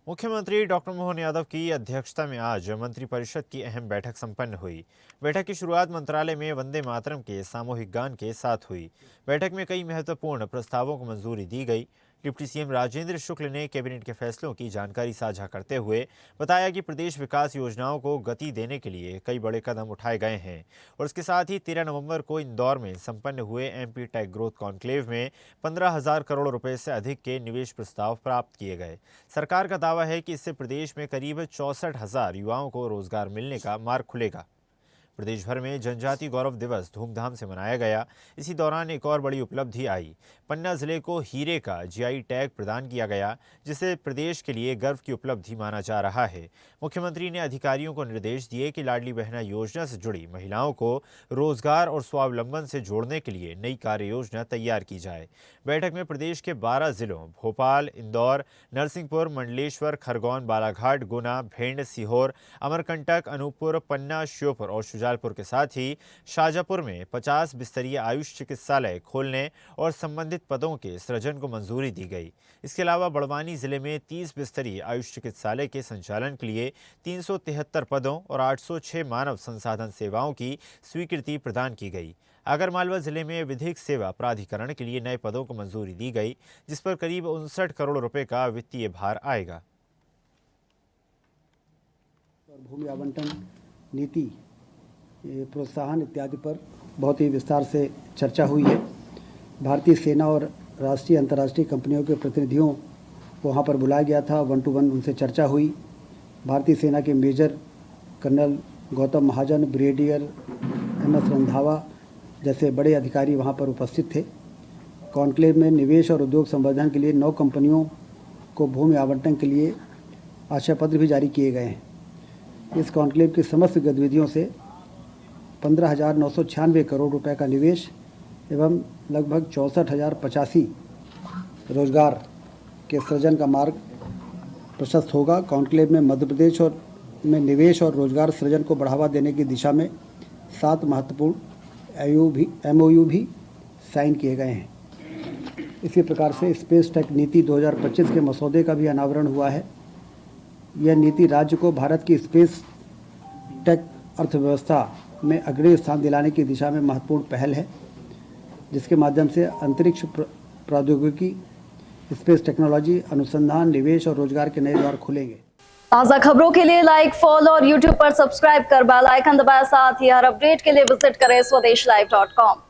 मुख्यमंत्री डॉक्टर मोहन यादव की अध्यक्षता में आज मंत्रिपरिषद की अहम बैठक संपन्न हुई। बैठक की शुरुआत मंत्रालय में वंदे मातरम के सामूहिक गान के साथ हुई। बैठक में कई महत्वपूर्ण प्रस्तावों को मंजूरी दी गई। डिप्टी सीएम राजेंद्र शुक्ल ने कैबिनेट के फैसलों की जानकारी साझा करते हुए बताया कि प्रदेश विकास योजनाओं को गति देने के लिए कई बड़े कदम उठाए गए हैं और इसके साथ ही 13 नवंबर को इंदौर में संपन्न हुए एमपी टेक ग्रोथ कॉन्क्लेव में 15,000 करोड़ रुपए से अधिक के निवेश प्रस्ताव प्राप्त किए गए। सरकार का दावा है कि इससे प्रदेश में करीब 64,000 युवाओं को रोजगार मिलने का मार्ग खुलेगा। प्रदेश भर में जनजाति गौरव दिवस धूमधाम से मनाया गया। इसी दौरान एक और बड़ी उपलब्धि आई। पन्ना जिले को हीरे का जीआई टैग प्रदान किया गया, जिसे प्रदेश के लिए गर्व की उपलब्धि माना जा रहा है। मुख्यमंत्री ने अधिकारियों को निर्देश दिए कि लाडली बहना योजना से जुड़ी महिलाओं को रोजगार और स्वावलंबन से जोड़ने के लिए नई कार्य योजना तैयार की जाए। बैठक में प्रदेश के 12 जिलों भोपाल, इंदौर, नरसिंहपुर, मंडलेश्वर, खरगोन, बालाघाट, गुना, भिंड, सीहोर, अमरकंटक, अनूपपुर, पन्ना, श्योपुर और शुजालपुर के साथ ही शाजापुर में 50 बिस्तरीय आयुष चिकित्सालय खोलने और संबंधित पदों के सृजन को मंजूरी दी गई। इसके अलावा बड़वानी जिले में 30 बिस्तरीय आयुष चिकित्सालय के संचालन के लिए 373 पदों और 806 मानव संसाधन सेवाओं की स्वीकृति प्रदान की गई। आगरमालवा जिले में विधिक सेवा प्राधिकरण के लिए नए पदों को मंजूरी दी गई, जिस पर करीब 59 करोड़ रुपए का वित्तीय भार आएगा। भूमि आवंटन नीति, प्रोत्साहन इत्यादि पर बहुत ही विस्तार से चर्चा हुई है। भारतीय सेना और राष्ट्रीय अंतर्राष्ट्रीय कंपनियों के प्रतिनिधियों को वहाँ पर बुलाया गया था। 1 to 1 उनसे चर्चा हुई। भारतीय सेना के मेजर कर्नल गौतम महाजन, ब्रिगेडियर MS रंधावा जैसे बड़े अधिकारी वहाँ पर उपस्थित थे। कॉन्क्लेव में निवेश और उद्योग संवर्धन के लिए 9 कंपनियों को भूमि आवंटन के लिए आशय पत्र भी जारी किए गए हैं। इस कॉन्क्लेव की समस्त गतिविधियों से 15,996 करोड़ रुपए का निवेश एवं लगभग 64,085 रोजगार के सृजन का मार्ग प्रशस्त होगा। कॉन्क्लेव में मध्य प्रदेश और में निवेश और रोजगार सृजन को बढ़ावा देने की दिशा में 7 महत्वपूर्ण MOU भी साइन किए गए हैं। इसी प्रकार से स्पेस टेक नीति 2025 के मसौदे का भी अनावरण हुआ है। यह नीति राज्य को भारत की स्पेस टेक अर्थव्यवस्था में अग्रणी स्थान दिलाने की दिशा में महत्वपूर्ण पहल है, जिसके माध्यम से अंतरिक्ष प्रौद्योगिकी, स्पेस टेक्नोलॉजी, अनुसंधान, निवेश और रोजगार के नए द्वार खुलेंगे। ताज़ा खबरों के लिए लाइक, फॉलो और यूट्यूब पर सब्सक्राइब कर बेल आइकन दबाएं। साथ ही हर अपडेट के लिए विजिट करें स्वदेशलाइव.com।